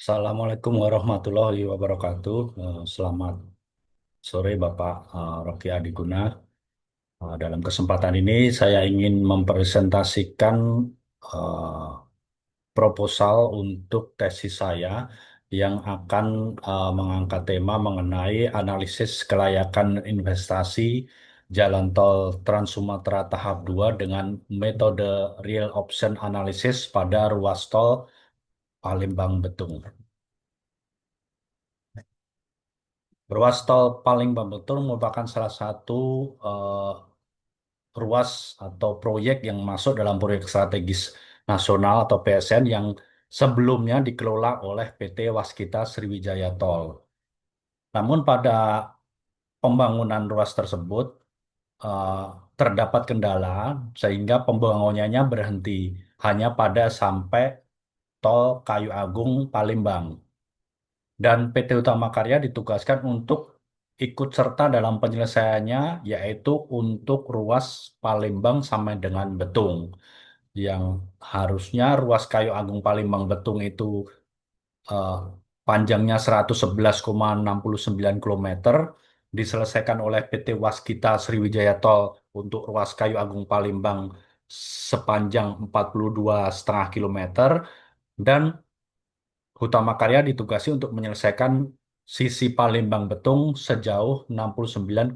Assalamualaikum warahmatullahi wabarakatuh. Selamat sore Bapak Rocky Adiguna. Dalam kesempatan ini saya ingin mempresentasikan eh, proposal untuk tesis saya yang akan mengangkat tema mengenai analisis kelayakan investasi Jalan Tol Trans Sumatera Tahap 2 dengan metode Real Option Analysis pada ruas tol Palembang Betung. Ruas tol Palembang Betul merupakan salah satu eh, ruas atau proyek yang masuk dalam proyek strategis nasional atau PSN yang sebelumnya dikelola oleh PT Waskita Sriwijaya Tol. Namun pada pembangunan ruas tersebut eh, terdapat kendala sehingga pembangunannya berhenti hanya pada sampai tol Kayu Agung Palembang. Dan PT Utama Karya ditugaskan untuk ikut serta dalam penyelesaiannya, yaitu untuk ruas Palembang sampai dengan Betung. Yang harusnya ruas Kayu Agung Palembang Betung itu eh, panjangnya 111,69 kilometer, diselesaikan oleh PT Waskita Sriwijaya Tol untuk ruas Kayu Agung Palembang sepanjang 42,5 kilometer, dan Hutama Karya ditugasi untuk menyelesaikan sisi Palembang Betung sejauh 69,19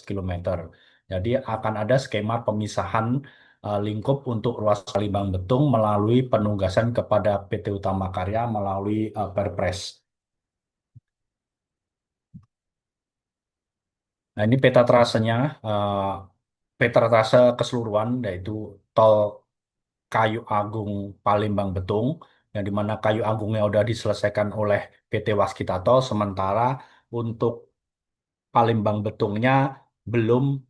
kilometer. Jadi akan ada skema pemisahan lingkup untuk ruas Palembang Betung melalui penugasan kepada PT Utama Karya melalui Perpres. Nah, ini peta trasenya, peta trase keseluruhan yaitu tol Kayu Agung Palembang Betung, yang di mana Kayu Agungnya sudah diselesaikan oleh PT Waskita Tol, sementara untuk Palembang Betungnya belum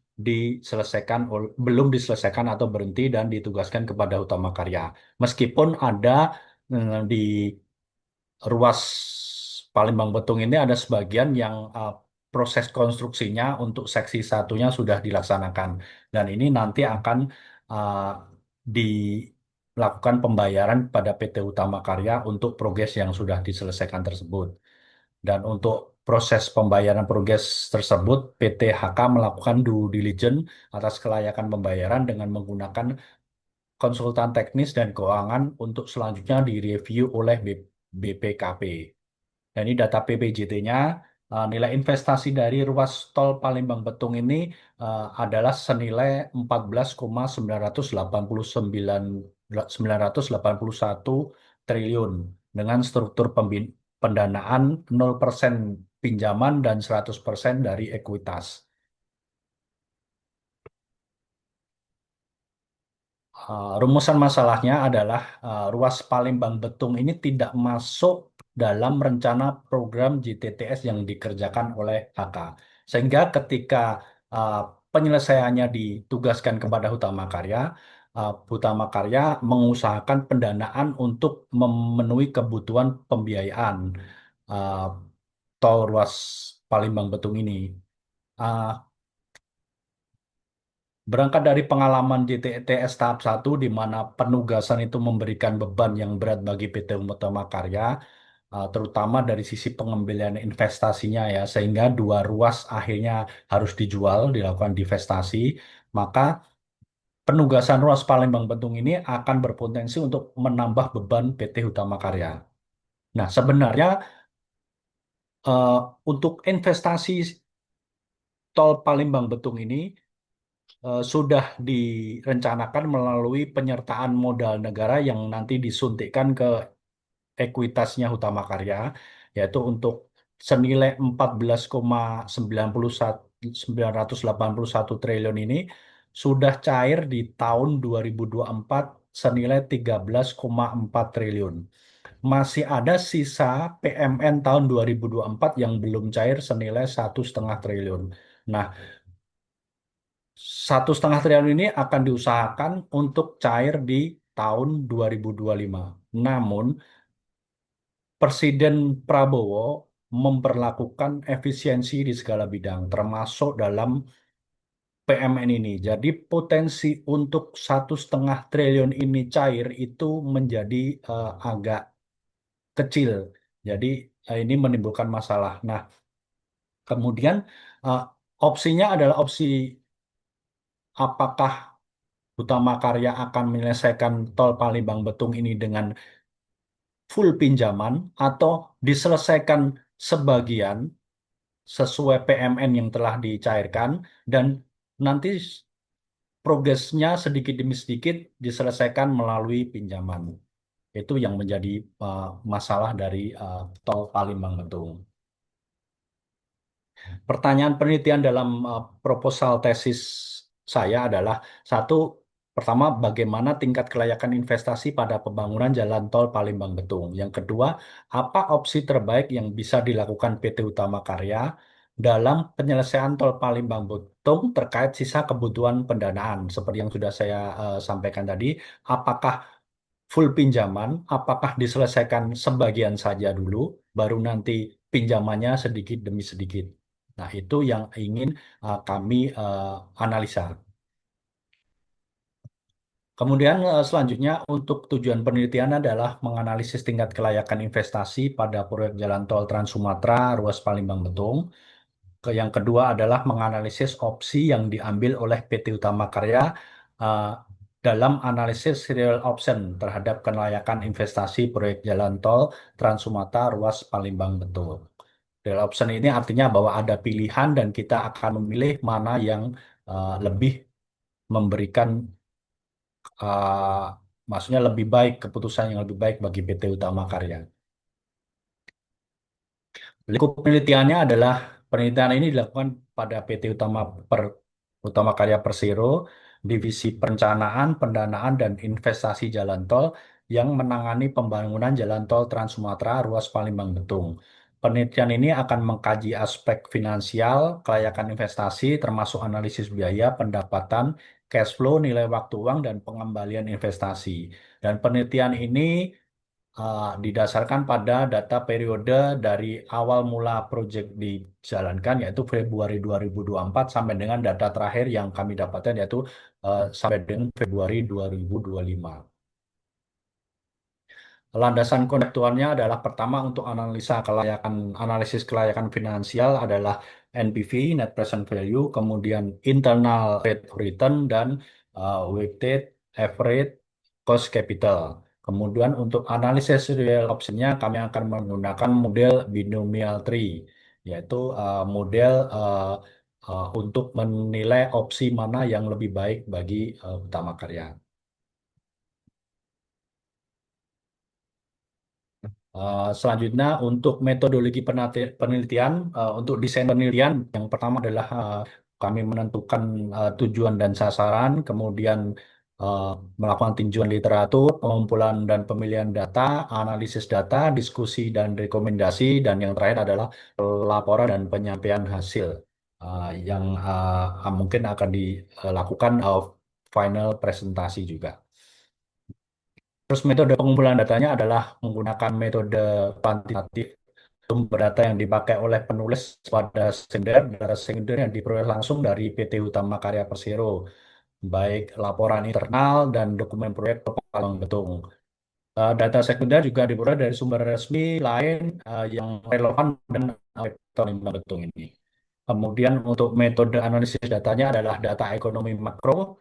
belum diselesaikan atau berhenti dan ditugaskan kepada Utama Karya. Meskipun ada di ruas Palembang Betung ini ada sebagian yang proses konstruksinya untuk seksi satunya sudah dilaksanakan, dan ini nanti akan uh, dilakukan pembayaran pada PT Utama Karya untuk progres yang sudah diselesaikan tersebut. Dan untuk proses pembayaran progres tersebut, PT HK melakukan due diligence atas kelayakan pembayaran dengan menggunakan konsultan teknis dan keuangan untuk selanjutnya direview oleh BPKP. Dan ini data PPJT-nya, nilai investasi dari ruas tol Palembang Betung ini adalah senilai 14,981 triliun dengan struktur pendanaan 0% pinjaman dan 100% dari ekuitas. Rumusan masalahnya adalah ruas Palembang Betung ini tidak masuk dalam rencana program JTTS yang dikerjakan oleh HK. Sehingga ketika uh, penyelesaiannya ditugaskan kepada Hutama Karya, Hutama Karya mengusahakan pendanaan untuk memenuhi kebutuhan pembiayaan uh, tol ruas Palembang Betung ini. Uh, Berangkat dari pengalaman JTTS tahap satu, di mana penugasan itu memberikan beban yang berat bagi PT Utama Karya, terutama dari sisi pengambilan investasinya ya, sehingga dua ruas akhirnya harus dijual, dilakukan divestasi, maka penugasan ruas Palembang Betung ini akan berpotensi untuk menambah beban PT Utama Karya. Nah, sebenarnya eh, untuk investasi tol Palembang Betung ini sudah direncanakan melalui penyertaan modal negara yang nanti disuntikkan ke ekuitasnya Hutama Karya, yaitu untuk senilai 14,981 triliun ini sudah cair di tahun 2024 senilai 13,4 triliun. Masih ada sisa PMN tahun 2024 yang belum cair senilai 1,5 triliun. Nah, 1,5 triliun ini akan diusahakan untuk cair di tahun 2025. Namun, Presiden Prabowo memperlakukan efisiensi di segala bidang, termasuk dalam PMN ini. Jadi potensi untuk 1,5 triliun ini cair itu menjadi agak kecil. Jadi ini menimbulkan masalah. Nah, kemudian eh, opsinya adalah opsi apakah Utama Karya akan menyelesaikan tol Palembang Betung ini dengan full pinjaman atau diselesaikan sebagian sesuai PMN yang telah dicairkan dan nanti progresnya sedikit demi sedikit diselesaikan melalui pinjaman. Itu yang menjadi masalah dari tol Palembang Betung. Pertanyaan penelitian dalam proposal tesis saya adalah satu, pertama bagaimana tingkat kelayakan investasi pada pembangunan jalan tol Palembang Betung. Yang kedua, apa opsi terbaik yang bisa dilakukan PT Utama Karya dalam penyelesaian tol Palembang Betung terkait sisa kebutuhan pendanaan. Seperti yang sudah saya sampaikan tadi, apakah full pinjaman, apakah diselesaikan sebagian saja dulu, baru nanti pinjamannya sedikit demi sedikit. Nah, itu yang ingin kami analisa. Kemudian selanjutnya untuk tujuan penelitian adalah menganalisis tingkat kelayakan investasi pada proyek jalan tol Trans Sumatera ruas Palembang Betung. Yang kedua adalah menganalisis opsi yang diambil oleh PT Utama Karya uh, dalam analisis real option terhadap kelayakan investasi proyek jalan tol Trans Sumatera ruas Palembang Betul. Real option ini artinya bahwa ada pilihan dan kita akan memilih mana yang lebih memberikan uh, maksudnya lebih baik, keputusan yang lebih baik bagi PT Utama Karya. Lingkup penelitiannya adalah penelitian ini dilakukan pada PT Utama Karya Persero, Divisi Perencanaan, Pendanaan, dan Investasi Jalan Tol yang menangani pembangunan Jalan Tol Trans Sumatera ruas Palembang Betung. Penelitian ini akan mengkaji aspek finansial, kelayakan investasi, termasuk analisis biaya, pendapatan, cash flow, nilai waktu uang, dan pengembalian investasi. Dan penelitian ini didasarkan pada data periode dari awal mula proyek dijalankan yaitu Februari 2024 sampai dengan data terakhir yang kami dapatkan yaitu sampai dengan Februari 2025. Landasan konseptualnya adalah pertama untuk analisis kelayakan finansial adalah NPV (Net Present Value), kemudian internal rate of return dan weighted average cost capital. Kemudian untuk analisis real optionnya kami akan menggunakan model binomial tree, yaitu model untuk menilai opsi mana yang lebih baik bagi Utama Karya. Selanjutnya untuk metodologi penelitian, untuk desain penelitian yang pertama adalah kami menentukan tujuan dan sasaran, kemudian uh, melakukan tinjauan literatur, pengumpulan dan pemilihan data, analisis data, diskusi dan rekomendasi, dan yang terakhir adalah laporan dan penyampaian hasil yang mungkin akan dilakukan final presentasi juga. Terus metode pengumpulan datanya adalah menggunakan metode kuantitatif. Sumber data yang dipakai oleh penulis pada sekunder, data sekunder yang diperoleh langsung dari PT Utama Karya Persero, baik laporan internal dan dokumen proyek Palembang Betung. Data sekunder juga diperoleh dari sumber resmi lain yang relevan dan Palembang Betung ini. Kemudian untuk metode analisis datanya adalah data ekonomi makro,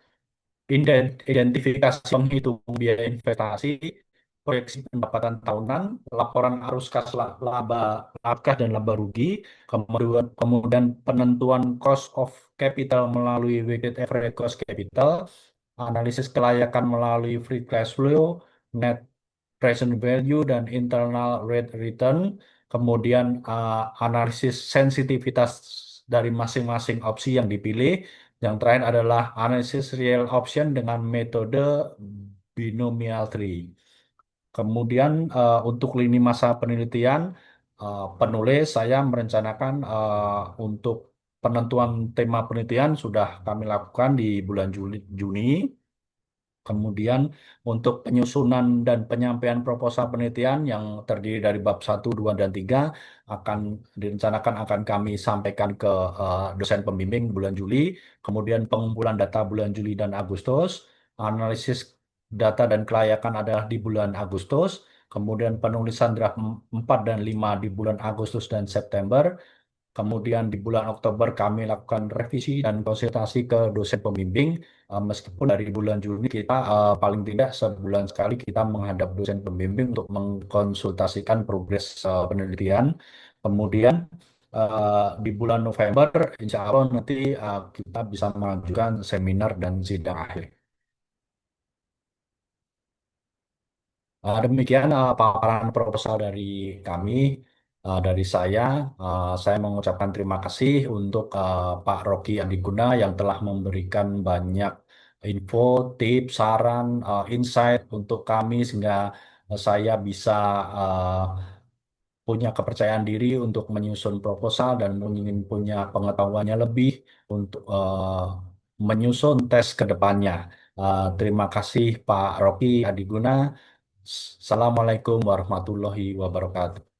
identifikasi penghitung biaya investasi, proyeksi pendapatan tahunan, laporan arus kas laba, kas dan laba rugi, kemudian penentuan cost of capital melalui weighted average cost capital, analisis kelayakan melalui free cash flow, net present value dan internal rate return, kemudian analisis sensitivitas dari masing-masing opsi yang dipilih. Yang terakhir adalah analisis real option dengan metode binomial tree. Kemudian untuk lini masa penelitian, penulis saya merencanakan untuk penentuan tema penelitian sudah kami lakukan di bulan Juni. Kemudian untuk penyusunan dan penyampaian proposal penelitian yang terdiri dari bab 1, 2, dan 3 akan direncanakan akan kami sampaikan ke dosen pembimbing bulan Juli, kemudian pengumpulan data bulan Juli dan Agustus, analisis data dan kelayakan adalah di bulan Agustus, kemudian penulisan draft 4 dan 5 di bulan Agustus dan September. Kemudian di bulan Oktober kami lakukan revisi dan konsultasi ke dosen pembimbing. Meskipun dari bulan Juni kita paling tidak sebulan sekali kita menghadap dosen pembimbing untuk mengkonsultasikan progres penelitian. Kemudian di bulan November, insya Allah nanti kita bisa mengajukan seminar dan sidang akhir. Demikian paparan proposal dari kami, dari saya. Saya mengucapkan terima kasih untuk Pak Rocky Adiguna yang telah memberikan banyak info, tips, saran, insight untuk kami sehingga saya bisa eh, punya kepercayaan diri untuk menyusun proposal dan ingin punya pengetahuannya lebih untuk menyusun tes ke depannya. Terima kasih Pak Rocky Adiguna. Assalamualaikum warahmatullahi wabarakatuh.